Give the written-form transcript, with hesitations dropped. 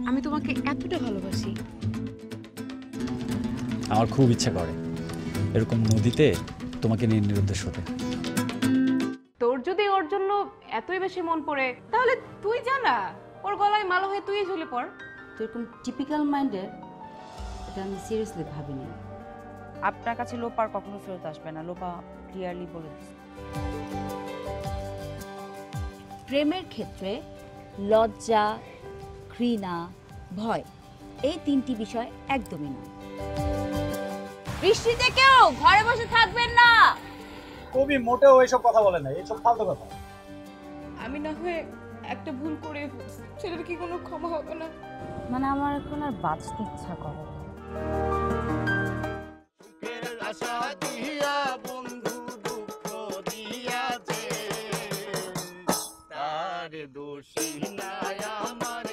আমি তোমাকে এতটা ভালোবাসি। আমার খুব ইচ্ছা করে এরকম নদীতে তোমাকে নিয়ে নিরুদ্দেশ হতে। তোর যদি ওর জন্য এতই বেশি মন পড়ে তাহলে তুই জানা ওর গলায় মালা হয়ে তুই ঝুলে পড়। তো এরকম টিপিক্যাল মাইন্ডের এটা আমি সিরিয়াসলি ভাবিনি। আপনার কাছে লোপা আর কখনো ফেরত আসবে না, লোপা ক্লিয়ারলি বলে দিচ্ছে। প্রেমের ক্ষেত্রে লজ্জা, ঘৃণা, ভয় এই তিনটি বিষয় একদমই নয়। বৃষ্টিতে কেউ ঘরে বসে থাকবেন না। কবি মোটেও এইসব কথা বলে না, এইসব ফালতু কথা। আমি না হয়ে একটা ভুল করে সেটার কি কোনো ক্ষমা হবে না? মানে আমার এখন আর বাঁচতে ইচ্ছা করে না। আশা দিয়া বন্ধু দুঃখ দিয়াছে, তার দোষী নাই আমার।